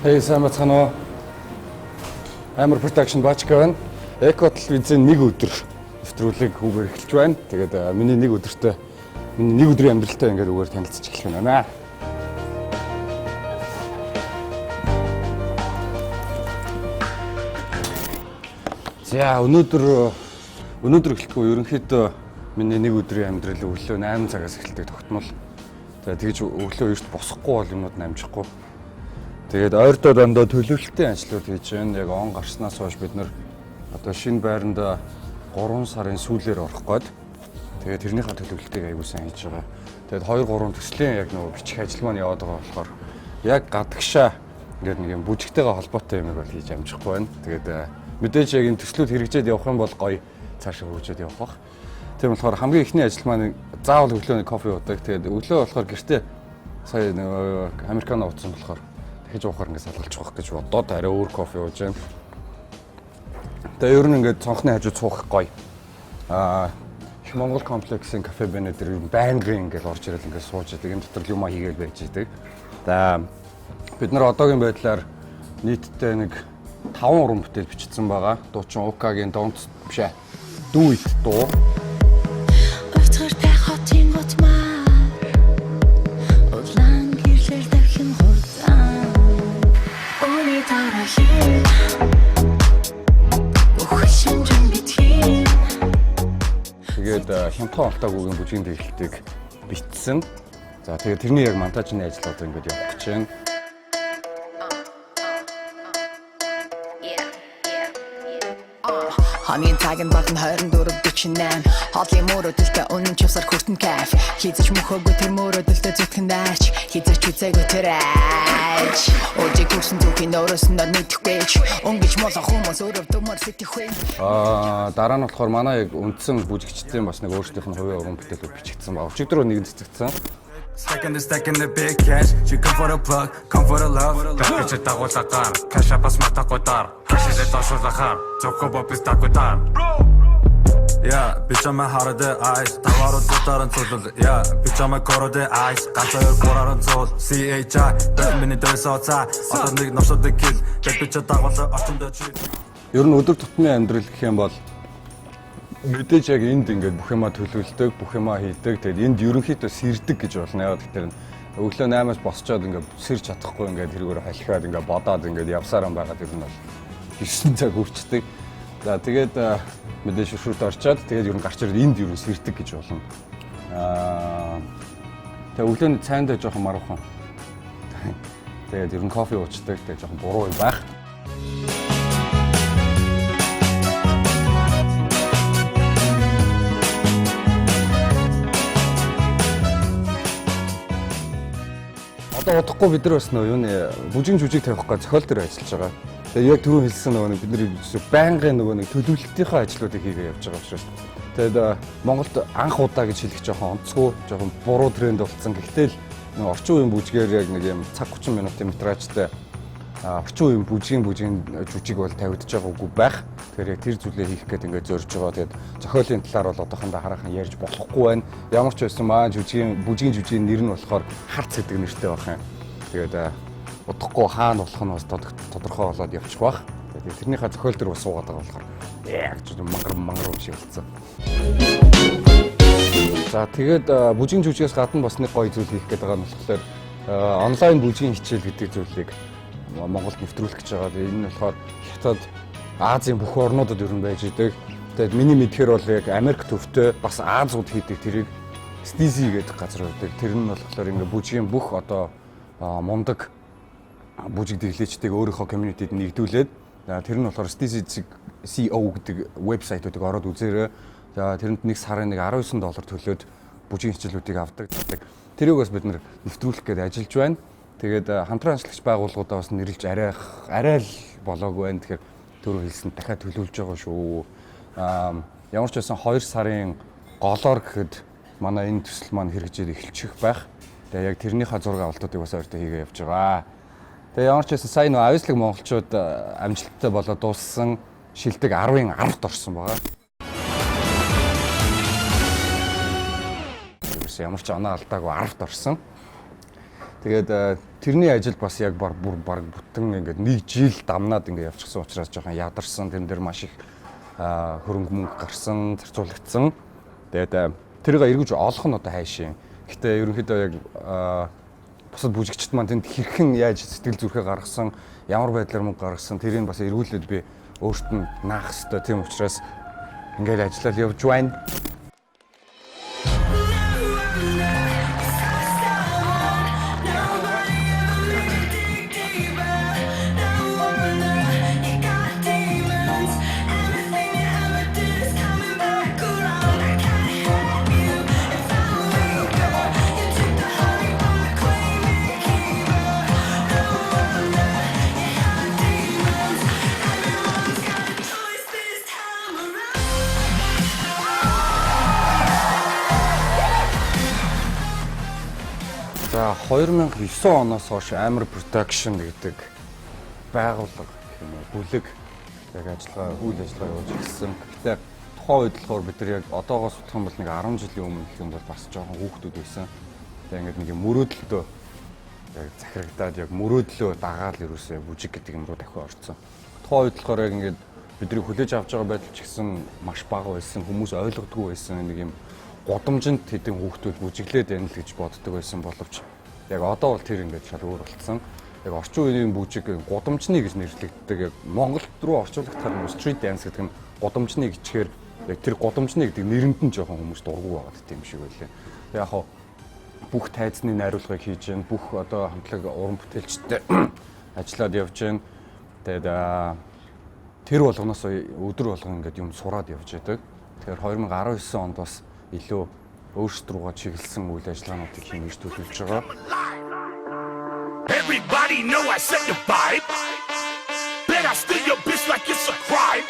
Сайн бацхан уу. Амар production бачка байна. Эко телевизийн нэг өдөр нэвтрүүлэг үгээр эхэлж байна. Тэгээд миний нэг өдрийн амьдралтай ингээд үгээр танилцж эхлэх юм байна. За өнөөдөр эхлэхгүй ерөнхийдөө миний нэг өдрийн амьдрал өглөө 8 цагаас эхэлдэг тогтмол. Тэгээд тэгж өглөө эрт босохгүй бол юмуд намжихгүй. Тэгээд ойрдоо дандаа төлөвлөлтийн ажлууд хийж байна. Яг он гарснаас хойш бид нэр одоо шинэ байранд 3 сарын сүүлээр орох гээд тэгээд тэрнийхээ төлөвлөлтийг аягүй сайн хийж байгаа. Тэгээд 2-3 төслийн яг нөгөө бичих ажил маань яваад байгаа болохоор яг гадагшаа ингээд нэг юм бүжигтэйгээ холбоотой юм бол хийж амжихгүй байна. Тэгээд мэдээж яг энэ төслүүд хэрэгжээд явах юм бол гоё цаашаа хөгжөөд явах бах. Тийм болохоор хамгийн ихний ажил маань заавал өглөөний кофе уудаг. Тэгээд өглөө болохоор гэртээ сая нөгөө американо уусан болохоор хийж уухаар ингээд салгалж байгаа гэж бодоод арай өөр кофе ууж байна. Тэгээ ер нь ингээд цонхны хажуу цуух гоё. Их Монгол комплексийн кафе бэнэ дээр байнгын ингээд орж ирэл ингээд сууж идэг. Энэ дотор юм хийгээл байж идэг. За бид нар одоогийн байдлаар нийтдээ нэг 5 уран бүтээл бичсэн байгаа. Дуучин Укагийн Don't биш ээ. Do It дуу. Тэгээд хямдхан олтаагүйгийн бүжгийн дэглэлтийг бичсэн. За тэгээд тэрний яг монтажны ажил одоо ингээд явах гэж байна. Хамгийн цагийн багт 24-48 хоолын мөрөдөлтөд үнэн чусаар хүртэн кайф хийзэж мөхөөгүй тэр мөрөдөлтөд зүтгэн дайч хийзэж үзээгүй тэр айч ожиг хүрсэн түүхийн өөрөөс нь мэдхгүй өнгөж молох хүмүүс өөрөө төмөр сэтгэхгүй. Дараа нь болохоор манай яг үндсэн бүжигчдийн бас нэг өөрсдийнх нь хувийн уран бүтээлүүд бичигдсэн ба. Өчигдөр нэг цэцэгдсэн. Second the big cash, she come for the plug, come for the love. Каче тагуулатар, каша бас матакутар, хашире ташуулахар, цоко бопис такутар. Yeah, bitch I'm a hard the eyes, таварууд зутаран цулул. Yeah, bitch I'm a core the eyes, ганцаар гураран цул. CHI, миний дэсоца, одоо нэг навшдаг кил, bitch тагуулаа очондоо чи. Ер нь өдөр тутмын амьдрал гэх юм бол мэдээж яг энд ингээд бүх юмаа төлөвлөдөг, бүх юмаа хийдэг. Тэгээд энд ерөнхийдөө сэрдэг гэж болно. Яг тэгэхээр өглөө 8-аас босчоод ингээд сэрж чадахгүй ингээд тэргээр халихаад ингээд бодоод ингээд явсараа байгаа тэр нь бол 9 цаг үрчдэг. За тэгээд мэдээж шүршүүд орчоод тэгээд ер нь гарч ирээд энд ер нь сэрдэг гэж болно. Тэгээд өглөөний цайндаа жоохон маруухан. Тэгээд ер нь кофе уучдаг. Тэгээд жоохон буруу юм байх. Одоо удахгүй бид нар бас юуны бүжиг жүжиг тавих гэж зохиол дээр ажиллаж байгаа. Тэгээд яг түрүү хэлсэн нөгөө бид нар байнгын нөгөө нэг төлөвлөлтийнхөө ажлуудыг хийгээ явж байгаа учраас. Тэгээд Монголд анх удаа гэж хэлэх жоохон онцгой, жоохон буруу тренд болсон. Гэхдээ л нөгөө орчин үеийн бүжгээр яг нэг юм цаг 30 минутын метражтай орчин үеийн бүжгийн жүжиг бол тавигдж байгаагүй байх. Тэгэхээр яг тэр зүйлээ хийх гээд ингээд зорж байгаа. Тэгээд зохиолын талаар бол одоохондоо хараахан ярьж болохгүй байна. Ямар ч байсан бүжгийн жүжигийн нэр нь болохоор харц гэдэг нэртэй байх юм. Тэгээд удахгүй хаана болох нь бас тодорхой болоод явчих бах. Тэгээд тэрнийхээ зохиол төр бас суугаад байгаа болохоор яг ч мангар шиг болцсон. За тэгээд бүжгийн жүжигээс гадна бас нэг гоё зүйл хийх гээд байгаа нь болохоор онлайн бүжгийн хичээл гэдэг зүйлийг Монголд нэвтрүүлэх гэж байгаа. Энэ нь болохоор Хятад, Азийн бүх орнуудад ер нь байж идэг. Тэгээд миний мэдхээр бол яг Америк төвтэй бас Азиуд хийдэг тэрийг Stizy гэдэг газар байдаг. Тэр нь болохоор ингээ бүжгийн бүх одоо мундаг бүжиг дэглэгчдийг өөрийнхөө community-д нэгдүүлээд тэр нь болохоор Stizy CO гэдэг вебсайтуудыг ороод үзээрэй. За тэрэнд нэг сарын $19 төлөөд бүжгийн хичээлүүдийг авдаг. Тэрийг бас бид нэвтрүүлэх гээд ажиллаж байна. Тэгээд хамтран ажиллагч байгууллагуудаа бас нэрлж арай л болоогүй байна. Тэгэхээр түрүү хэлсэн дахиад төлөвлөж байгаа шүү. Ямар ч байсан 2 сарын голоор гэхэд манай энэ төсөл маань хэрэгжиж эхэлчих байх. Тэгээд яг тэрнийхээ зураг авалтуудыг бас ойртоо хийгээ явж байгаа. Тэгээд ямар ч байсан сая нөө авьяаслаг монголчууд амжилттай болоод дууссан шилдэг 10-ын 10-т орсон байгаа. Ямар ч оноо алдаагүй 10-т орсон. Тэгээд тэрний ажил бас яг баг бүтэн ингээд нэг жил дамнаад ингээд явчихсан учраас жоохон ядарсан. Тэрэн дээр маш их хөрөнгө мөнгө гарсан, зарцуулагдсан. Тэгээд тэрийг эргэж олох нь одоо хайшин. Гэтэ ерөнхийдөө яг бусад бүжигчд маань тэнд хэрхэн яаж сэтгэл зүрхээ гаргасан, ямар байдлаар мөнгө гаргасан тэрийг бас эргүүлээд би өөртөө нь наах хэрэгтэй. Тийм учраас ингээд ажиллаад явж байна. За 2009 оноос хойш Амар Production гэдэг байгууллага гэх юм уу бүлэг яг үйл ажиллагаа явуулж ирсэн. Гэхдээ тухайн үед болохоор бид нар яг одоогоос бодох юм бол нэг 10 жилийн өмнө гэх юм бол бас жоохон хүүхдүүд байсан. Тэгээ ингээд нэг мөрөөдлөө яг захирагдаад яг мөрөөдлөө дагаад л ерөөсөө бүжиг гэдэг юм руу дахин орсон. Тухайн үед болохоор яг ингээд бидний хүлээж авч байгаа байдал ч гэсэн маш бага байсан. Хүмүүс ойлгодгүй байсан. Нэг юм годомжинд хэдэн хүүхдүүд бүжиглээд байна л гэж боддог байсан боловч яг одоо бол тэр ингээд шал өөр болцсон. Яг орчин үеийн бүжиг годомжны гэж нэрлэгддэг. Яг Монгол руу орчуулгахаар нь street dance гэдэг нь годомжны гэчихээр яг тэр годомжны гэдэг нэрэнд нь жоохон хүмүүс дургу байгаад тийм шиг байлаа. Яг хаа бүх тайзны найруулгыг хийж гэн бүх одоо хамтлаг уран бүтээлчтэй ажиллаад явж гэн. Тэгээд тэр болгоноос өдөр болгон ингээд юм сураад явж байдаг. Тэгэхээр 2019 онд бас илүү өөрсдрүүгээ чиглэсэн үйл ажиллагаануудыг хийнэж төлөвлөж байгаа. Everybody know I set the vibe. Bet I steal your bitch like it's a crime.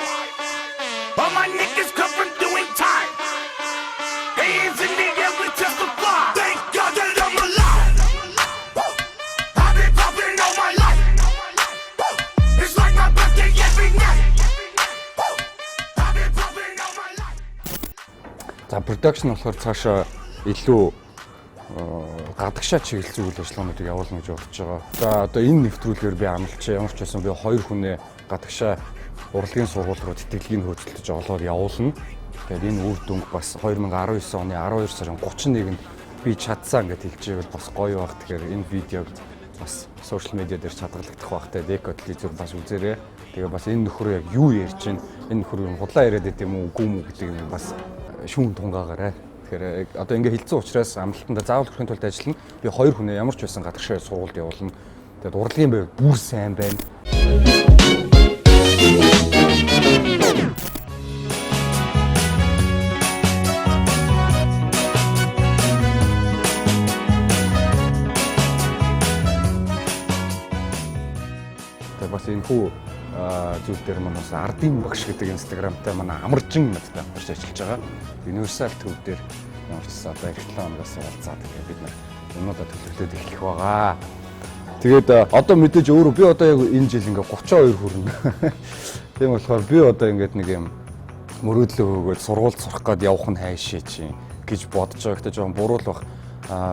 All my niggas come from doing time. Hands in the air, we testify. Thank God that I'm alive. I've been popping all my life. It's like my birthday every night. I've been popping all my life. За production болохоор цаашаа илүү гадагшаа чиглэсэн үйл ажиллагаануудыг явуулна гэж бодож байгаа. За одоо энэ нэвтрүүлгээр би амлалчаа ямар ч байсан би 2 хүнээ гадагшаа урлагийн сургууль руу тэтгэлгийг хөөцөлдөж олоод явуулна. Тэгээд энэ үр дүнг бас 2019 оны 12 сарын 31-нд би чадсан гэдээ хэлж байвал бас гоё баг. Тэгэхээр энэ видеог бас сошиал медиа дээр чадгалагдах багтай Деко телевизээр бас үзээрэй. Тэгээ бас энэ нөхөр яг юу ярьж байна? Энэ нөхөр юм худлаа яриад байт юм уу, үгүй юм гэдэг юм бас шүүн тунгаагаарай. Тэгэхээр одоо ингэ хэлсэн учраас амлалтанда заавал хүрэхин тулд ажиллана. Би 2 хүнээ ямар ч байсан гадагшаа сургуульд явуулна. Тэгээд урлагийн байв бүр сайн байна. Тэгээд бас энэ хүү зүйл дээр маань бас Ардын багш гэдэг инстаграмтай манай амаржин надтай хамтарч ажиллаж байгаа. Universal төв дээр ямар ч одоо реклам оноос уулзаад тэгээд бид нар юмудаа төлөвлөлөөд эхлэх байгаа. Тэгээд одоо мэдээж өөрөө би одоо яг энэ жил ингээ 32 хүрнэ. Тийм болохоор би одоо ингээд нэг юм мөрөөдлөө өгөөд сургуульд сурах гээд явах нь хайшээ чинь гэж бодож байгаа. Гэхдээ жоохон буруу л баг.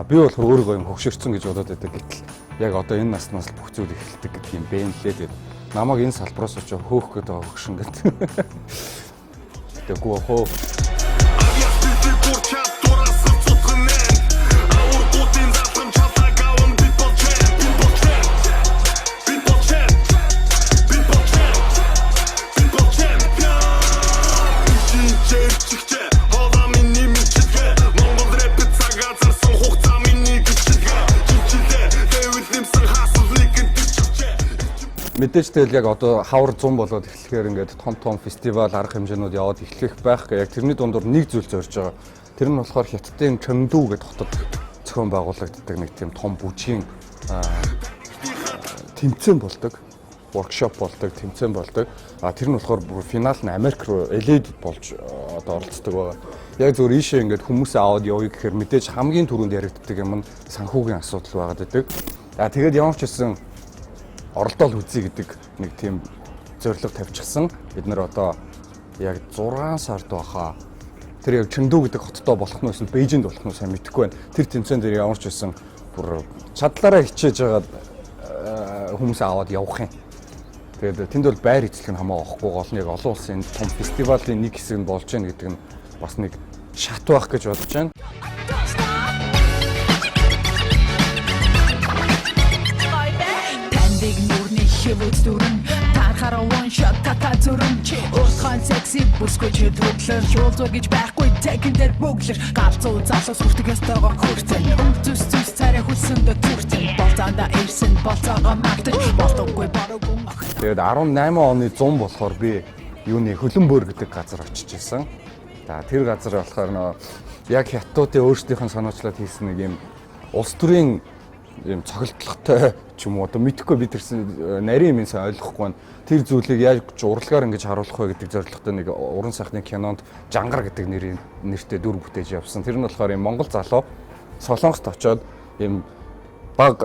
Би болохоор өөрийгөө юм хөгшөрцөн гэж бодоод байдаг. Гэтэл яг одоо энэ наснаас л бүх зүйл эхэлдэг гэдэг юм бэ нэлээ. Тэгээд намайг энэ салбараас очоо хөөх гээд байгаа хөгшин гэдэг. Тэгвэл хоо мэдээж тэгэл яг одоо хавар 100 болоод эхлэхээр ингээд том фестивал арга хэмжээнүүд яваад эхлэх байх. Яг тэрний дундуур нэг зүйл зорж байгаа. Тэр нь болохоор Хятадын Чөндүү гэдэг хотод зохион байгуулагддаг нэг тийм том бүжгийн тэмцээн болдог. Workshop болдог, тэмцээн болдог. Тэр нь болохоор бүр финал нь Америк руу LA-д болж одоо оролцдог байгаа. Яг зөв ийшээ ингээд хүмүүсээ аваад явъя гэхээр мэдээж хамгийн түрүүнд яригддаг юм нь санхүүгийн асуудал байгаад байдаг. Тэгээд ямар ч гэсэн оролдоол үзье гэдэг нэг тийм зорилго тавьчихсан. Бид нэр одоо яг 6 сард байхаа. Тэр яг Чөндүү гэдэг хоттой болох нь эсвэл Бээжинд болох нь сайн мэдэхгүй байна. Тэр тэмцээн дээр ямар ч байсан бүр чадлаараа хичээж байгаа хүмүүс аваад явах юм. Тэгээд тэнд бол байр эзлэх нь хамаагүй байхгүй гол нь яг олон улсын том фестивалийн нэг хэсэг нь болж байна гэдэг нь бас нэг шат байх гэж бодож байна. Тандыг нүрний хөвөц дүрэн танхаараа one shot тата зүрэн чи урсхан секси бүсгүйч хөдлөр шуулзуу гэж байхгүй тэкэндэр бүглэр галзуу залуус хүртгээс тоогоо хүртэн зүс царай хүсэндө зүртэн болцаанда ирсэн болцоогоо магтаж болдоггүй баруугүй. Тэгээд 18 оны 100 болохоор би юуны хөлбөмбөр гэдэг газар очиж исэн. За тэр газар болохоор нөө яг хятадуудын өөрсдийнх нь санаачлаад хийсэн нэг юм улс төрийн юм цогцолтолтой ч юм уу одоо мэдхгүй би тэрсэн нарийн юм сайн ойлгохгүй байна. Тэр зүйлийг яаж урлагаар ингэж харуулах вэ гэдэг зорилготой нэг уран сайхны кинонд Жангар гэдэг нэртэй дүр бүтээж явсан. Тэр нь болохоор юм Монгол залуу Солонгост очоод юм баг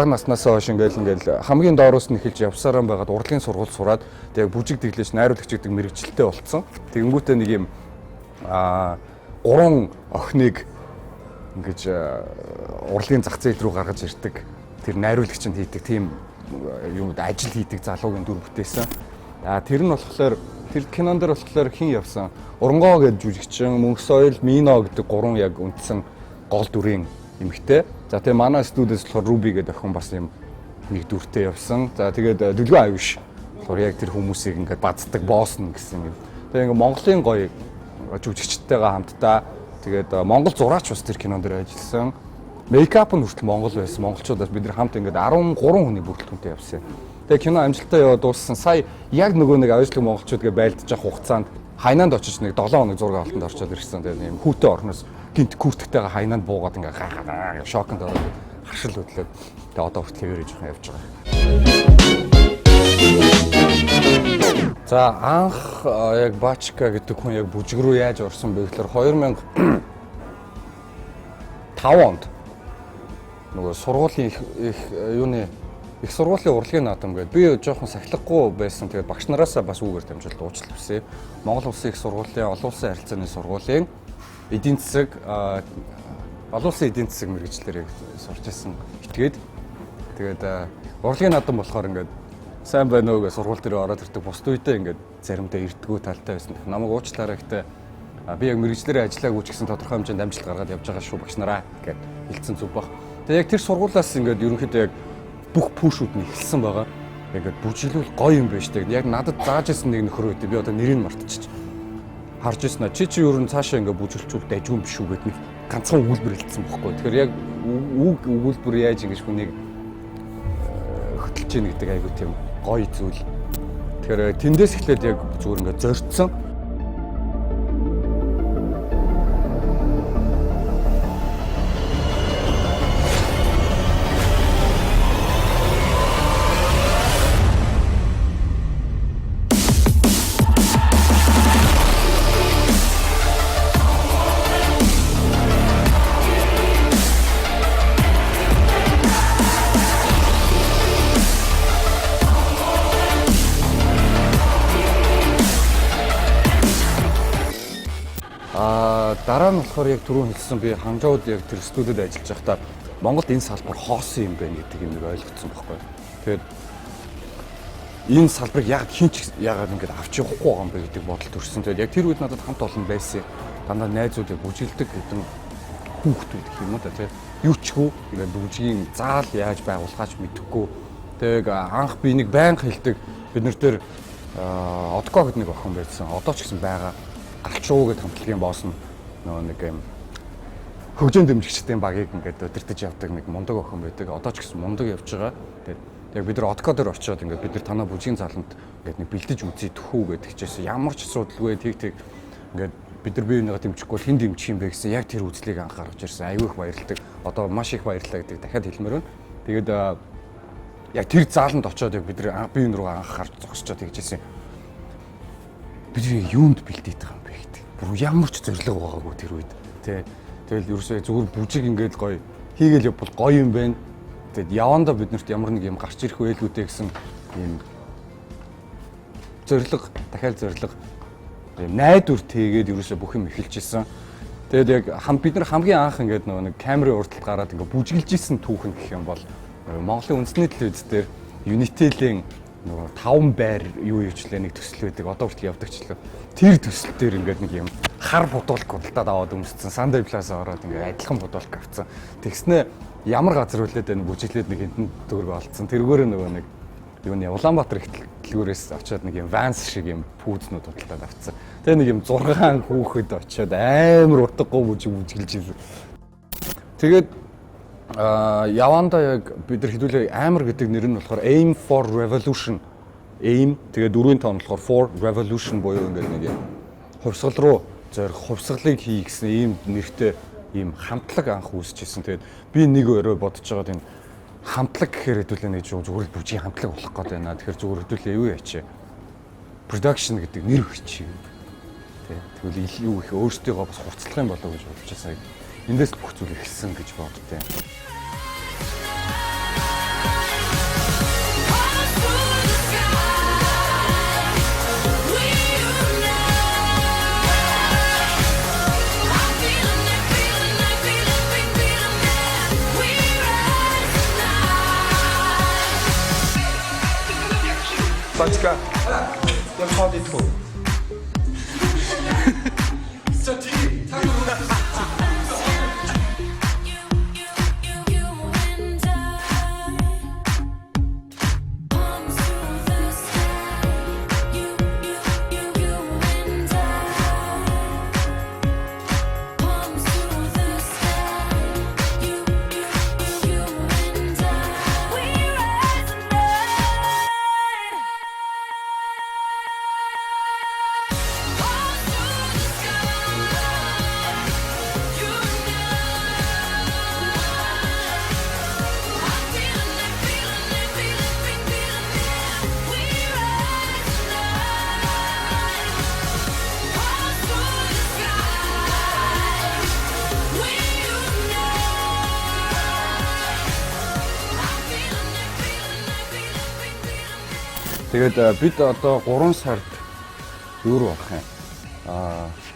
наснаас хойш ингээл хамгийн доороос нь эхэлж явсараа байгаад урлагийн сургууль сураад тэг бүжиг тэглэж найруулагч гэдэг мэрэгчлэлтэй болцсон. Тэгэнгүүтээ нэг юм 3 охиныг ингэж урлагийн зах зээл рүү гаргаж ирдэг. Тэр найруулагчинд хийдэг тийм юм ажил хийдэг залуугийн дүр бүтээсэн. Тэр нь болохоор тэр кинон дээр болохоор хин явсан. Урангоо гэдэг жүжигчин, Мөнх соёл, Мино гэдэг 3 яг үндсэн гол дүрийн эмэгтэй. За тэгээ манай студиэс болохоор Руби гэдэг охин бас юм нэг дүртэй явсан. За тэгээд Дүлгөө Аюуш болохоор яг тэр хүмүүсийг ингээд баздаг боссно гэсэн юм. Тэгээ ингээд Монголын гоё жүжигчдтэйгээ хамтдаа тэгээд Монгол зураач бас тэр кинон дээр ажилласан. Мейкап нь хүртэл Монгол байсан. Монголчуудаас бид нар хамт ингээд 13 хүний бүрэлдэхүүнтэй явсан. Тэгээ кино амжилттай яваад дууссан. Сая яг нөгөө нэг аюулгүй монголчуудгээ байлдаж явах хугацаанд Хайнанд очиж нэг 7 хоног зураг авалтанд орчоод ирсэн. Тэгээ юм хүүтэй орноос гинт күүртгтэйгээ Хайнанд буугаад ингээд гайхаад шоконд ороод харшил хөдлөөд тэгээ одоо хүртэл хэвээр жоохон явж байгаа. За анх яг Бачка гэдэг хүн яг бүжиг рүү яаж орсон бэ гэхээр 2005 онд нөгөө сургуулийн их сургуулийн урлагийн наадам гэдэг би жоохон сахилахгүй байсан. Тэгээд багш нараасаа бас үүгээр дамжуулт уучлал хүсье. Монгол Улсын их сургуулийн олон улсын харилцааны сургуулийн эдийн засаг олон улсын эдийн засаг мэргэжлэрийг сурч ирсэн итгээд тэгээд урлагийн наадам болохоор ингээд сайн байна уу гэж сургууль дээр ороод ирдэг. Бусд үедээ ингээд заримдаа ирдэггүй талтай байсан. Намайг уучлаарай гэхдээ би яг мэргэжлэрээ ажиллаагүй ч гэсэн тодорхой хэмжээнд амжилт гаргаад явж байгаа шүү багш нараа гэж хэлсэн зүг баг. Тэгээд яг тэр сургуулиас ингээд ерөнхийдөө яг бүх пүүшүүд нь эхэлсэн байгаа. Ингээд бүжиглүүл гоё юм байна штэ. Яг надад зааж ирсэн нэг нөхөр үүдээ би одоо нэрийг мартчихчих. Харж ирсэн аа. Чи ер нь цаашаа ингээд бүжиглчүүл дайжгүй юм биш үү гэдэг нэг ганцхан өгүүлбэр хэлсэн бохоггүй. Тэгэхээр яг өгүүлбэр яаж ингэж хүнийг хөтлөж ийн гэдэг айгүй тийм гоё зүйл. Тэгэхээр тэндээс эхлээд яг зүгээр ингээд зорьцсон. Дараа нь болохоор яг түрүү хэлсэн би Ханчауд яг тэр студиуд ажиллаж байхдаа Монголд энэ салбар хоосон юм байна гэдэг юм ойлгоцсон байхгүй. Тэгээд энэ салбарыг яг хинч яагаад ингэж авч явахгүй байгаа юм бэ гэдэг бодол төрсөн. Тэгээд яг тэр үед надад хамт олон байсан. Дандаа найзуудыг бүжиглдэг гэдэг хүүхдүүд гэх юм уу та тэгээд юу ч хүү ингээд бүжгийн заал яаж байгуулахаач мэдэхгүй. Тэгээд анх би нэг байнга хэлдэг бид нар тэр Одко гэдэг нэг охин байсан. Одоо ч гэсэн байгаа. Галчуу гэдэг хамтлагийн босс нь нөгөө нэг юм хөгжөөнд дэмжигчдийн багийг ингээд өдөртөж явдаг нэг мундаг охин байдаг. Одоо ч гэсэн мундаг явж байгаа. Тэгээд яг бид нар Одко дээр очиод ингээд бид нар танаа бүжгийн заланд ингээд нэг бэлдэж үзье төхөө гэдэг чийсэн. Ямар ч асуудалгүй тэг ингээд бид нар биенийгээ дэмжихгүй хэн дэмжих юм бэ гэсэн яг тэр үзлийг анх гаргаж ирсэн. Аюу их баярлалаа. Одоо маш их баярлалаа гэдэг дахиад хэлмээр байна. Тэгээд яг тэр зааланд очиод яг бид нар биеийн рүү анх харж зогсчод тэгжсэн. Бид юунд бэлдээд байгаа юм бэ гэдэг. Бүр ямар ч зориг байгаагүй тэр үед. Тэгэл ерөөсөө зүгээр бүжиг ингээд гоё хийгээл явбал гоё юм байна. Тэгэд явандаа биднэрт ямар нэг юм гарч ирэх байлгүйтэй гэсэн юм зориг дахиад зориг найдвар тэгээд ерөөсөө бүх юм эхэлж исэн. Тэгээд яг бид нар хамгийн анх ингээд нэг камерын урталт гараад ингээд бүжиглжсэн түүхэн гэх юм бол Монголын үндэсний телевиз дээр Unitel-ийн нөгөө 5 байр юу юучлээ нэг төсөл байдаг. Одоо хүртэл явдагчлаа. Тэр төсөл дээр ингээд нэг юм хар будуулк худалдаад аваад өмссөн. Sunday Plaza ороод ингээд адилхан будуулк авцсан. Тэгснэ ямар газар үлээд байна бүжиглээд нэг хэдэн төгрөг олцсон. Тэргөөр нөгөө нэг юуны Улаанбаатар их дэлгүүрээс очиод нэг юм Vans шиг юм пүүзнүүд худалдаад авцсан. Тэгээ нэг юм 6 хүүхэд очиод амар утгагүй бүжиглж ирсэн. Тэгээд явандаа яг бид нар хэдүүлээ амар гэдэг нэр нь болохоор Aim for Revolution. Aim тэгээд 4-ийн тоон болохоор For Revolution буюу ингээд нэг юм хувьсгал руу зорих хувьсгалыг хий гэсэн ийм нэртэй ийм хамтлаг анх үүсчихсэн. Тэгээд би нэг өрөө бодож байгаа тийм хамтлаг гэхээр хэдүүлээ нэг зүгээр л бүжгийн хамтлаг болох гээд байна. Тэгэхээр зүгээр хэдүүлээ юу ячээ. Production гэдэг нэр өгчий. Тэгвэл юу их өөртөө бас хуцлах юм болоо гэж бодож байгаа. Эндээс бүх зүйл эхэлсэн гэж боддоо. Пачка. Я ходит фу. Тэгээд бид одоо 3 сард юу руу авах юм?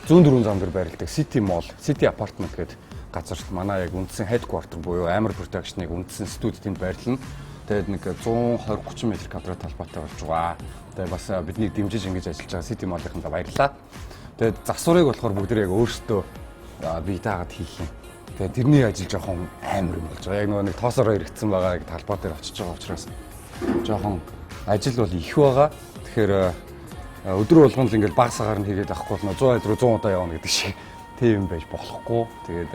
Зүүн дөрвөн зам дээр байрладаг City Mall, City Apartment гэдэг газарт манай яг үндсэн headquarter буюу Амар Production-ыг үндсэн студи тэнд байрлана. Тэгээд нэг 120-30 м квадрат талбайтай болж байгаа. Тэгээд бас бидний дэмжиж ингэж ажиллаж байгаа City Mall-ийнханд баярлалаа. Тэгээд засварыг болохоор бүгд яг өөрсдөө бие даагаад хийх юм. Тэгээд тэрний ажил жоохон амар юм болж байгаа. Яг нөгөө нэг тоосоор иргэцсэн байгаа яг талбай дээр очиж байгаа учраас жоохон ажил бол их байгаа. Тэгэхээр өдөр болгон л ингээл баг сагаар нь хийгээд авахгүй бол 100 руу 100 удаа явна гэдэг шиг тийм юм байж болохгүй. Тэгээд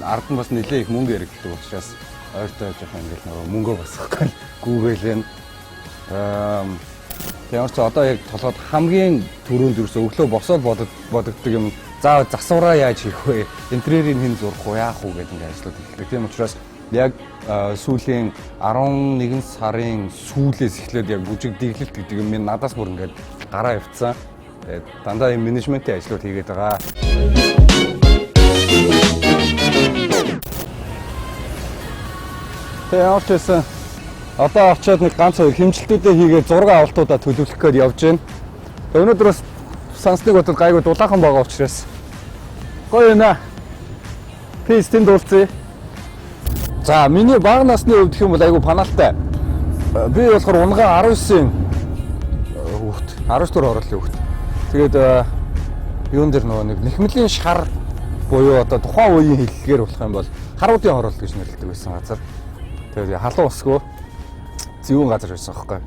ард нь бас нэлээ их мөнгө яригддаг учраас ойртой жоохон ингээл нөгөө мөнгөө басахгүй гүүгээл байна. Тэгээд ч одоо яг толгойд хамгийн түрүүнд ерөөсөө өглөө босоод бодогддог юм. За засвараа яаж хийх вэ? Интерьерийг хэн зурах вэ? Яах вэ гэдэг ингээд ажлууд эхэлдэг. Тийм учраас яг сүүлийн 11 сарын сүүлээс эхлээд яг бүжиг дэглэлт гэдэг юм минь надаас бүр ингээд гараа явцсан. Тэгээд дандаа юм менежментийн ажлууд хийгээд байгаа. Тэгээд явчихсан. Одоо очиод нэг ганц хоёр хэмжилтүүдээ хийгээд зураг авалтуудаа төлөвлөх гээд явж байна. Тэгээд өнөөдөр бас сансныг бодоод гайгүй дулаахан байгаа учраас гоё байна. Пис тэнд дуулцъя. За миний бага насны хувьд гэх юм бол айгу панаалтай. Би болохоор унгаа 19-ийн хүүхд 14 оруулын хүүхд. Тэгээд юун дээр нөгөө нэг нэхмэлийн шар буюу одоо тухайн үеийн хэллэгээр болох юм бол харуудын хороолт гэж нэрлэдэг байсан газар. Тэгээд халуун усгүй зөвүүн газар байсан байхгүй.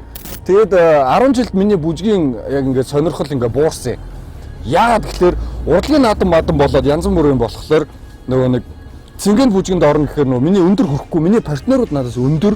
Тэгээд 10 жилд миний бүжгийн яг ингээд сонирхол ингээд буурсан. Яагаад гэхээр урлагийн наадам болоод янз бүрийн болохоор нөгөө нэг цэнгийн бүжгэнд орно гэхээр нөө миний өндөр хөрөхгүй миний партнерууд надаас өндөр.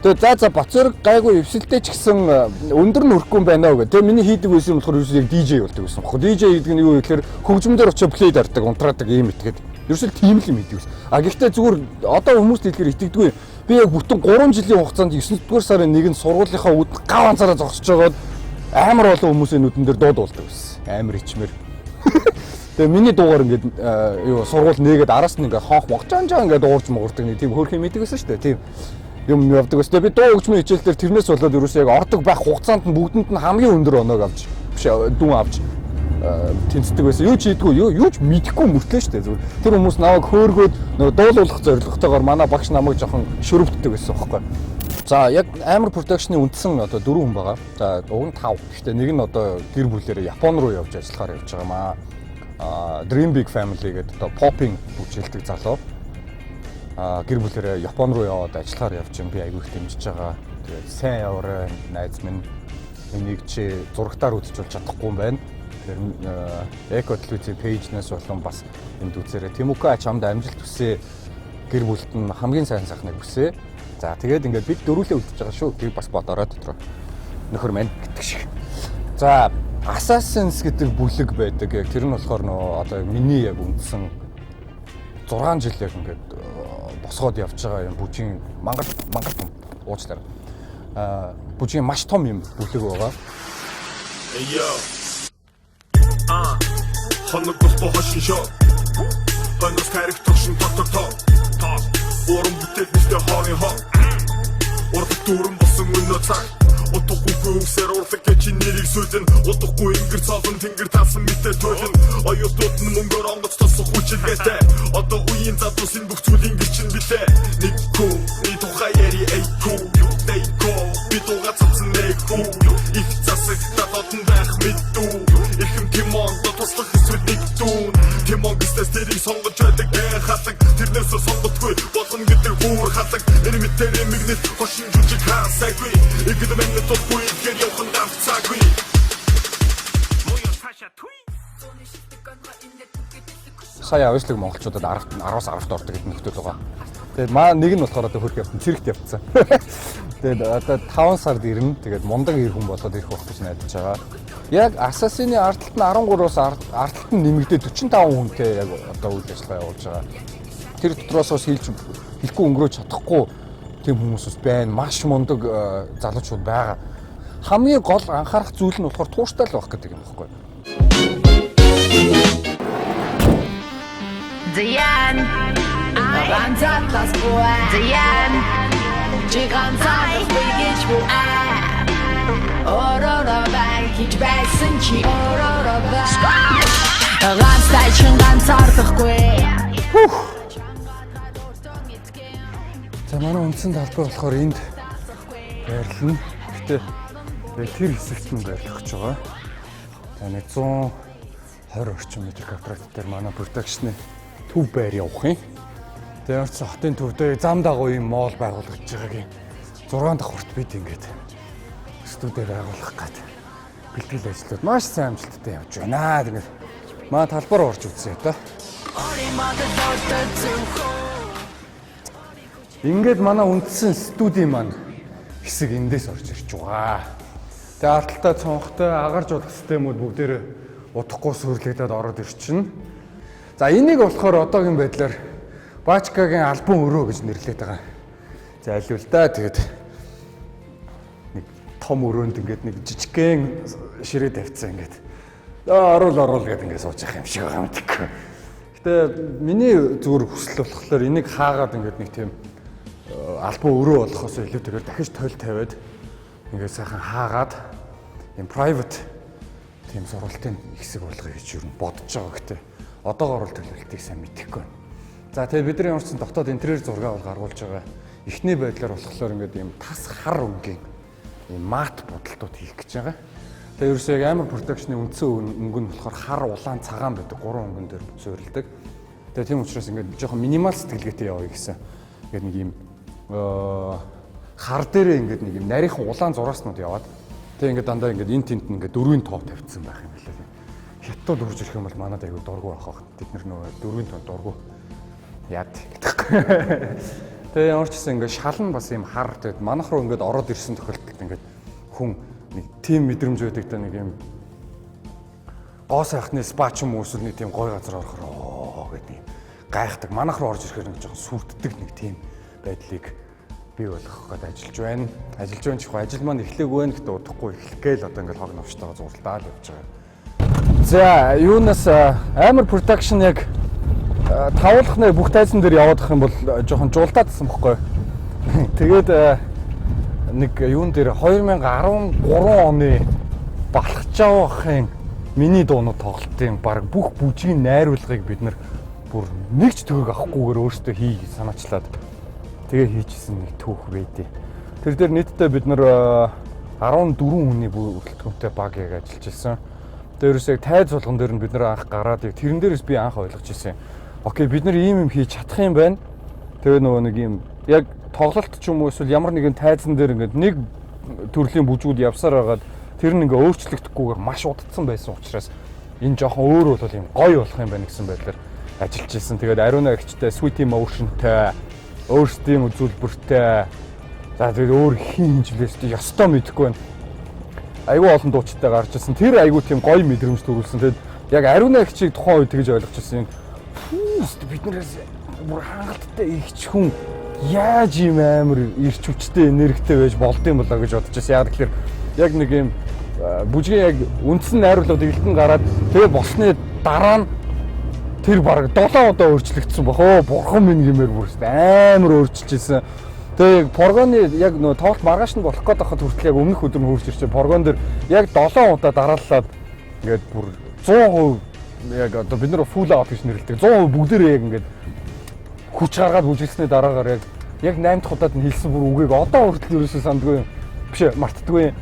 Тэгээд за Бацэрэг гайгүй эвсэлтэй ч гэсэн өндөр нь хөрөхгүй юм байна гэх. Тэгээд миний хийдэг байсан юм болохоор ерөөсөө яг DJ болдог байсан. DJ гэдэг нь юу гэхээр хөгжмөөр очиж плей дардаг, унтраадаг юм итгээд. Ерөөсөө тийм л юм хийдэг байсан. А гэхдээ зүгээр одоо хүмүүс дэлгэр итгэдэггүй. Би яг бүтэн 3 жилийн хугацаанд 9-р сарын 1-нд сургуулийнхаа үд гав анцаараа зогсож байгаад амар олон хүмүүсийн нүдэн дээр дууд болдог байсан. Амар ичмэр. Тэгээ миний дуугаар ингээд юу сургууль нээгээд араас нь ингээд хоох могчаанжаа ингээд уурж муурдаг нэг тийм хөөрхөн мэддэг байсан шүү дээ. Тийм юм явдаг байсан. Би дуу хөгжмийн хичээл дээр тэрнээс болоод ерөөсөө яг ордог байх хугацаанд нь бүгдэнд нь хамгийн өндөр оноог авч биш дүн авч тэнцдэг байсан. Юу ч хийдгүй, юу ч мэдэхгүй мөртлөө шүү дээ. Зүгээр тэр хүмүүс намайг хөөргөөд нөгөө дуулуулах зорилготойгоор манай багш намайг жоохон шөрөвддөг байсан байхгүй. За яг амар production-ы үндсэн одоо 4 хүн байгаа. За уг нь 5. Гэхдээ нэг нь одоо гэр бүлээрээ Япон руу явж ажиллахаар явж байгаа маа. Dream Big Family гэдэг одоо popping бүжгэлдэг залуу. Гэр бүлээрээ Япон руу яваад ажиллахаар явж юм. Би айгүй их дэмжиж байгаа. Тэгээд сайн яваарай найз минь. Энийг чи зурагтаар үзэж чадахгүй юм байна. Тэгэхээр Eco Television page-наас болон бас энд үзээрэй. Тэмүка чамд амжилт хүсье. Гэр бүлд нь хамгийн сайн сайхныг хүсье. За тэгээд ингээд бид дөрүүлээ үлдчихэж байгаа шүү. Тэрийг бас бодорой дотроо. Нөхөр маань гэдэг шиг. За Assassins гэдэг бүлэг байдаг. Яг тэр нь болохоор нөө одоо миний яг үндсэн 6 жил яг ингээд босгоод явж байгаа юм. Бүжгийн мангар уучлаарай. Бүжгийн маш том юм бүлэг байгаа. Hey yo. Хоног босбо хошин шоо. Хоног хариг тогшин тоо. Уран бүтээлнэстэй хоорын хоо. Урд дүүрэн босон өнөө цаг. Утгагүй үсээр урлаг гэж нэрийг сүйдэн. Утгагүй ингэр цолон тэнгэр таасан мэтэ төлөн. Оюутнууд нь мөнгөөр онгоц тосох хүчилгээтэй. Одоо үеийн залуусын бүх зүйлийн гэрчин билээ. Нэг күү, нэг тухай яри эйкүү. Дэйкөө, би тугаа цацсан нэйкүү. Их засаг татотон байх мэдүү. Ихэм Тимонд туслах эсвэл нэг дүүн. Тимон гэстээс тэрийг сонгож байдаг хатаг. Тэрнээс сонгодгүй болгоно гэдэг бүр хатаг. Энэ мэтэр эмигнэл хошин жүжиг хаасаагүй. Игэл мэнэ тохгүй гэр явхан давцаагүй. Моё цаашаа туй. Сая авьяаслаг монголчуудад 10-аас 10-т ордог гэдэг нөхдөд байгаа. Тэгээд маа нэг нь болохоор одоо хөрх явсан, цэрэгт явцсан. Тэгээд одоо 5 сард ирнэ. Тэгээд мундаг ир хүн болоод ирэх байх гэж найдаж байгаа. Яг Assassin-ы ардталт нь 13-оос ардталт нь нэмэгдээ 45 хүнтэй яг одоо үйл ажиллагаа явуулж байгаа. Тэр дотроос бас хэлэхгүй өнгөрөөж чадахгүй тийм хүмүүс бас байна. Маш мундаг залуучууд байгаа. Хамгийн гол анхаарах зүйл нь болохоор тууштай л байх гэдэг юм байна. Diyan, ганцаар бас буй. Diyan, чи ганцаар бигэж буй. Оророо байж байсан чи оророо бай. Ганцтай чин ганцаар байхгүй. За манай үндсэн талбай болохоор энд байрлана. Гэтэ тэр хэсэгт нь байрлах гэж байгаа. За нэг 120 орчим метр квадрат дээр манай production-ы төв байр явах юм. Тэгээ орц хотын төвдөө зам дагуу юм моол байгуулагдаж байгаагийн 6 дахь хүрт бид ингээд студид байгуулах гээд бэлтгэл ажлууд маш сайн амжилттай явж байна. Тэгээд манай талбар орж үзье одоо. Ингээд манай үндсэн студийн маань хэсэг эндээс орж ирж байгаа. Тэгээ алталтаа цонхтой агарж болох системүүд бүгдээр удахгүй сүрлэгдээд ороод ирчихнэ. За энийг болохоор одоогийн байдлаар Бачкагийн альбом өрөө гэж нэрлэдэг байгаа. За аль л да тэгээд нэг том өрөөнд ингээд нэг жижигхэн ширээ тавьцсан ингээд оруул гэдэг ингээд сууж явах юм шиг байгаа юм тийм. Гэтэ миний зүгээр хүсэл болохоор энийг хаагаад ингээд нэг тийм альбом өрөө болохоос илүүтэйгээр дахиж тойл тавиад ингээд сайхан хаагаад юм private тийм сургалтын хэсэг болгоё гэж юу бодож байгаа гэхдээ одоогоор л төлөвлөлтийг сайн мэдэхгүй байна. За тэгээд бидний ямар ч дотоод интерьер зураг бол гаргуулж байгаа. Эхний байдлаар болохоор ингээд юм тас хар өнгийн юм мат бодолтууд хийх гэж байгаа. Тэгээд ерөөсөө яг амар production-ы үндсэн өнгө нь болохоор хар улаан цагаан байдаг 3 өнгөн дээр суурилдаг. Тэгээд тийм учраас ингээд жоохон минимал сэтгэлгээтэй явъя гэсэн. Ингээд нэг юм хар дээрээ ингээд нэг юм нарийнхан улаан зурааснууд яваад тэгээд ингээд дандаа ингээд энэ тент ингээд дөрвийн тоо тавьчихсан байх юм билээ. Хятад урж ирэх юм бол манад аягүй дургу байх байх. Бид нөгөө дөрвийн тоо дургу яад гэдэг. Тэгээ ямар ч гэсэн ингээд шалан бас юм хар тэгээд манах руу ингээд ороод ирсэн тохиолдолд ингээд хүн нэг тийм мэдрэмж байдаг та нэг юм гоо сайхны спа ч юм уу эсвэл нэг тийм гой газар орохоор гэдэг гайхдаг. Манах руу орж ирэхээр нэг жоохон сүрддэг нэг тийм байдлыг бий болгох гээд ажиллаж байна. Ажиллаж байна ч их ажил маань эхлэегүй байх гэдэг удахгүй эхлэх гээл одоо ингээд хог новчтойгоо зурлаа л явж байгаа. За юунаас амар production яг тавуулхны бүх тайзан дээр яваад ах юм бол жоохон жуултаадсан бохгүй. Тэгээд нэг юун дээр 2013 оны Балхчаавахын миний дуунууд тоглолтын баг бүх бүжгийн найруулгыг бид нар бүр нэг ч төгөөг авахгүйгээр өөрсдөө хий гэж санаачлаад тэгээ хийчихсэн нэг түүх байдیں۔ Тэр дээр нийтдээ бид нар 14 хүний бүрэлдэхүүнтэй баг яг ажиллаж ирсэн. Дээрээс яг тайз болгон дээр нь бид нар анх гараад тэрэн дээрээс би анх ойлгож ирсэн. Окей, бид нар ийм юм хийж чадах юм байна. Тэгээ нөгөө нэг юм яг тоглолт ч юм уу эсвэл ямар нэгэн тайзан дээр ингээд нэг төрлийн бүжгүүд явсаар байгаад тэр нь ингээ өөрчлөгдөхгүйгээр маш удацсан байсан учраас энэ жоохон өөр бол юм гоё болох юм байна гэсэн байдлаар ажиллаж ирсэн. Тэгээд ариуна агчтай sweet emotionтэй өөрсдийн үзүүлбэртэй за тэгээд өөр хин хэмжлээстэй ёстой мэдэхгүй байна. Айгүй олон дуучтай гарч ирсэн. Тэр айгүй тийм гоё мэдрэмж төрүүлсэн. Тэгээд яг ариуна агчийг тухайн үед тэгж ойлгож ирсэн. Бид нараас бүр хангалттай ихч хүн яаж ийм амар ирч хүчтэй энергитэй байж болдсон болоо гэж бодож байсан. Яг тэгэхээр яг нэг юм бүжгийн яг үндсэн найруулга дэглэн гараад тэгээ болсны дараа нь тэр баг 7 удаа өөрчлөгдсөн баг. Бурхан минь гэмээр бүр амар өөрчилж ирсэн. Тэгээ яг поргоны яг нөө тоглолт маргааш нь болох гээд байхад хүртэл яг өмнөх өдөр нь хурж ирсэн. Поргон дээр яг 7 удаа дарааллаад ингээд бүр 100% яг одоо бид нар full out гэж нэрлэдэг. 100% бүгдээрээ яг ингээд хүч гаргаад бүжгэлсний дараагаар яг 8 дахь удаад нь хэлсэн бүр үгийг одоо хүртэл ерөөсөө сандгүй юм. Биш мартдаггүй.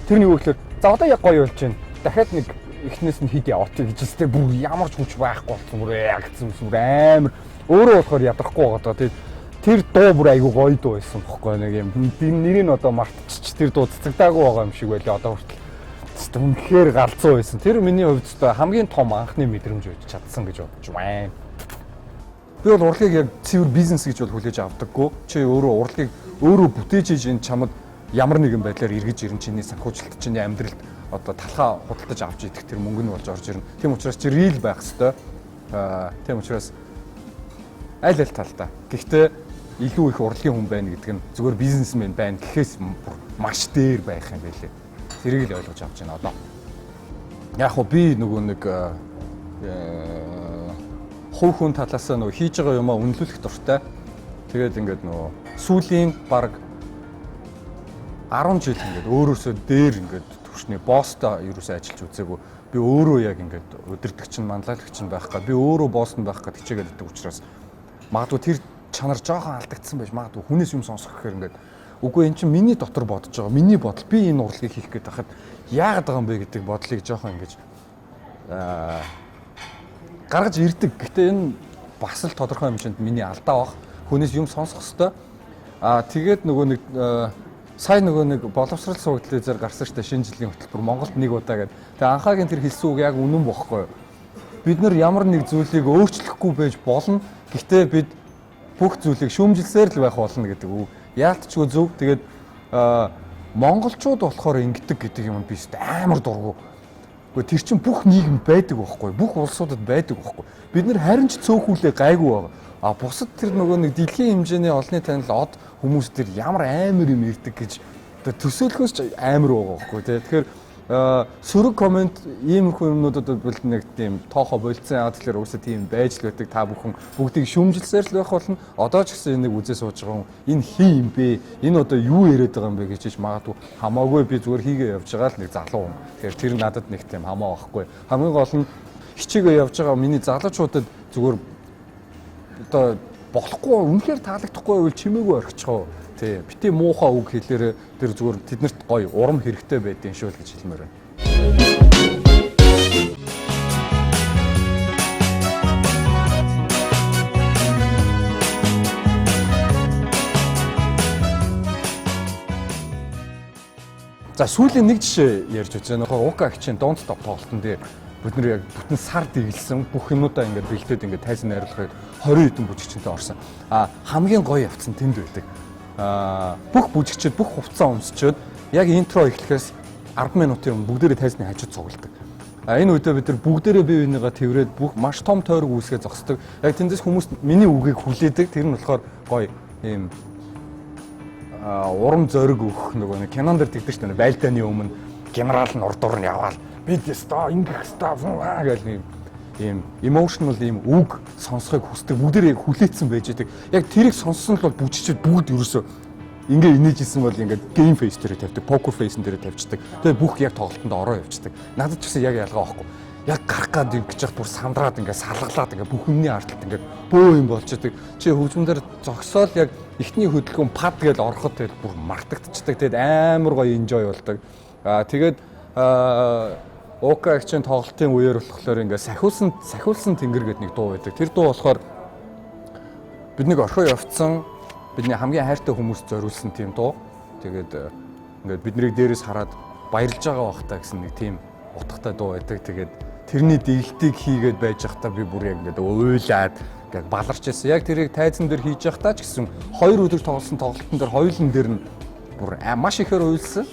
Тэрний үг гэхээр за одоо яг гоё болж байна. Дахиад нэг эхнээс нь хид яваад гэжстэй бүр ямар ч хүч байхгүй болсон бүр яг гэсэн бүр амар өөрөө болохоор ядрахгүй байгаа даа. Тэр дуу бүр айгүй гоё дуу байсан бохгүй нэг юм. Нэрийг нь одоо мартчих тэр дуу цэцэгдаагүй байгаа юм шиг байлаа одоо хүртэл. Үнэхээр галзуу байсан. Тэр миний хувьд ч хамгийн том анхны мэдрэмж байж чадсан гэж бодож байна. Би бол урлагийг яг цэвэр бизнес гэж бол хүлээж авдаггүй. Чи өөрөө урлагийг өөрөө бүтээж иж энэ чамд ямар нэгэн байдлаар эргэж ирэн чиний санхүүжилт чиний амьдралд одоо талхаа худалдаж авч идэх тэр мөнгө нь болж орж ирнэ. Тийм учраас чи real байх ёстой. Тийм учраас аль талдаа. Гэхдээ илүү их урлагийн хүн байна гэдэг нь зүгээр бизнесмен байна гэхээс маш дээр байх юм байлээ. Тэрийг л ойлгож авч байна одоо. Яг хөө би нөгөө нэг хувь хүн талаас нь хийж байгаа юмаа үнэлүүлэх дуртай. Тэгээд ингээд нөгөө сүүлийн баг 10 жил ингээд өөрөөсөө дээр ингээд төвшний босстой ерөөсөө ажиллаж үзээгүй. Би өөрөө яг ингээд өдөртөгч нь манлайлагч нь байх гад би өөрөө босс нь байх гад хичээгээд байдаг учраас магадгүй тэр чанар жоохон алдагдсан байж магадгүй хүнээс юм сонсох гэхээр ингээд үгүй эн чинь миний дотор бодож байгаа. Миний бодол би энэ урлагийг хийх гээд байхад яагаад байгаа юм бэ гэдэг бодлыг жоохон ингэж гаргаж ирдэг. Гэхдээ энэ бас л тодорхой хэмжээнд миний алдаа баг. Хүнээс юм сонсох хэвээр. Тэгээд нөгөө нэг сайн нөгөө нэг боловсрал суугдлын зэр гарсан штэ шинэ жилийн хөтөлбөр Монголд нэг удаа гэдэг. Тэгээ анхаагийн тэр хэлсэн үг яг үнэн бохгүй юу? Бид нар ямар нэг зүйлийг өөрчлөхгүй байж болно. Гэхдээ бид бүх зүйлийг шүүмжилсээр л байх болно гэдэг үг. Яалтчгүй зөв. Тэгээд монголчууд болохоор ингэдэг гэдэг юм би амар дургу. Тэр чинь бүх нийгэм байдаг байхгүй, бүх улсуудад байдаг байхгүй. Бид нар харин ч цөөхүүлээ гайгүй байгаа. Бусад тэр нөгөө нэг дэлхийн хэмжээний олонний танил од хүмүүс тэр ямар амар юм ирдэг гэж төсөөлөхөөс ч амар байгаа байхгүй тий. Тэгэхээр сөрөг комент иймэрхүү юмнуудад бол нэг тийм тоохоо болцсон яа тэгэхээр уусаа тийм байж л байдаг. Та бүхэн бүгдийг шүүмжилсээр л байх болно. Одоо ч гэсэн энийг үзээ сууж байгаа хүн энэ хин юм бэ? Энэ одоо юу яриад байгаа юм бэ гэж магадгүй хамаагүй би зүгээр хийгээ явж байгаа л нэг залуу хүн. Тэгэхээр тэр надад нэг тийм хамаа байхгүй. Хамгийн гол нь хичээгээ явж байгаа миний залуучуудад зүгээр одоо болохгүй үнэхээр таалагдахгүй байвал чимээгүй орхичихоо. Тий, бити муухай үг хэлээрээ тэр зүгээр тэднэрт гоё урам хэрэгтэй байдгийн шүү л гэж хэлмээр байна. За сүүлийн нэг жишээ ярьж үзье. Нөхөр Ука гिचэн Don't Stop тоглолтын дээр бид нэр яг бүтэн сар дэглэсэн бүх юмудаа ингээд бэлдээд ингээд тайзан найруулахыг 20 хэдэн бүжигчтэй орсон. Хамгийн гоё явцсан тэнд байдаг. Бүх бүжигчид бүх хувцас өмсчөөд яг интро эхлэхээс 10 минутын өмнө бүгдээрээ тайзны хажууд цугладаг. Энэ үедээ бид нар бүгдээрээ бие бинийгаа тэрврээд бүх маш том тойрог үүсгээ зогсдог. Яг тэндээс хүмүүс миний үгийг хүлээдэг. Тэр нь болохоор гоё ийм урам зориг өгөх нөгөө нэг кинонд дэр тэгдэг шүү дээ. Байлдааны өмнө генерал нь урдуур нь яваал бид яста ингэх хэвээр гэл ийм emotional ийм үг сонсохыг хүсдэг бүгдээрээ хүлээцсэн байж байгаа. Яг тэрийг сонссон л бол бүжигчид бүгд ерөөсөө ингээ инээжсэн бол ингээд гейм фейс дээр тавьдаг, покер фейсэн дээр тавьчихдаг. Тэгээ бүх яг тоглолтонд ороо явчихдаг. Надад ч гэсэн яг ялгаа байхгүй. Яг гарах гад ингэж яах бүр сандраад ингээ салгалаад ингээ бүх юмний ардталт ингээ бөө юм болчихдаг. Чи хөгжмөндөр зогсоол яг эхний хөдөлгөөн пад гэж ороход тэгэл бүр мартагдчихдаг. Тэгээд амар гоё enjoy болдог. Тэгээд ОК-гийн тоглолтын үеэр болохоор ингээ сахиулсан тэнгэр гэдэг нэг дуу байдаг. Тэр дуу болохоор биднийг орхио явцсан бидний хамгийн хайртай хүмүүст зориулсан тийм дуу. Тэгээд ингээд биднийг дээрээс хараад баярлж байгаа бахтаа гэсэн нэг тийм утгатай дуу байдаг. Тэгээд тэрний дэглэлтийг хийгээд байж байхдаа би бүр яг ингээд уйлаад ингээд баларч ирсэн. Яг тэрийг тайзан дээр хийж байхдаа ч гэсэн 2 өдөр тоглосон тоглолтын дээр хоёулын дээр нь бүр маш ихээр уйлсан.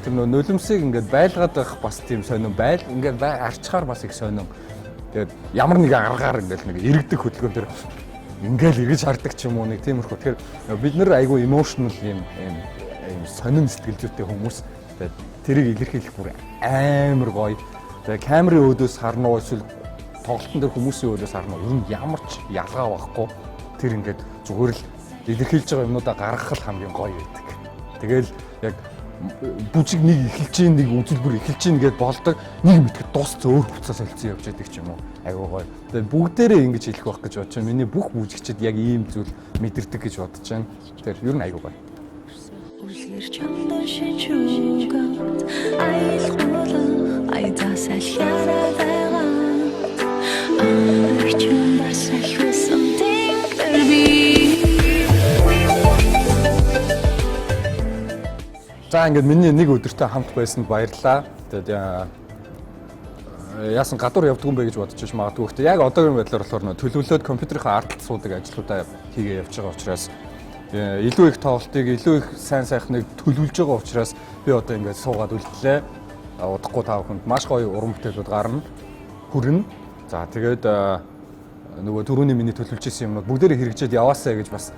Тэр нулимсыг ингээд байлгаад байх бас тийм сонирн ингээд арчхаар бас их сонирн. Тэгээд ямар нэг аргаар ингээд нэг иргэдэг хөдөлгөөн төр ингээд эргэж хардаг ч юм уу нэг тиймэрхүү. Тэгэхээр бид нар айгүй emotional юм сонирн сэтгэлзүйтэй хүмүүс. Тэгээд тэрийг илэрхийлэх бүр амар гоё. Тэгээд камерын өөдөөс харна уу эсвэл тоглолтын дээр хүмүүсийн өөдөөс харна уу энэ ямар ч ялгаа байхгүй. Тэр ингээд зүгээр л илэрхийлж байгаа юмнуудаа гаргах л хамгийн гоё байдаг. Тэгэл яг бүжиг нэг эхэлж чинь нэг үзэлбэр эхэлж чинь гэдээ болдог нэг мэтгэд дуусцаа өөр хуцаа солилцсон явж байдаг ч юм уу айгуу гоё. Тэгээд бүгдээрээ ингэж хэлэх байх гэж бодож байна. Миний бүх бүжигчид яг ийм зүйл мэдэрдэг гэж бодож байна. Тэр ер нь айгуу гоё. За ингээд миний нэг өдөртөө хамт байсанд баярлалаа. Тэгээд яасан гадуур явдгүй юм бэ гэж бодож ш магадгүй. Гэхдээ яг одоогийн байдлаар болохоор төлөвлөлөөд компьютерийн ардталсуудыг ажиллаудаа хийгээ явж байгаа учраас илүү их тоглолтыг илүү их сайн сайхныг төлөвлөж байгаа учраас би одоо ингээд суугаад үлдлээ. Удахгүй тав хүнд маш гоё уран бүтээлүүд гарна. Хүрнэ. За тэгээд нөгөө түрүүний миний төлөвлөж исэн юмнууд бүгдээрээ хэрэгжээд яваасаа гэж бас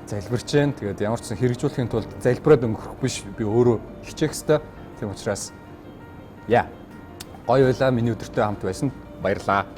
залбирч जैन. Тэгээд ямар ч хэрэгжүүлэхийн тулд залбираад өнгөрөх биш. Би өөрөө хичээх ёстой. Тийм учраас гоё байлаа. Миний өдөртөө хамт байсан. Баярлалаа.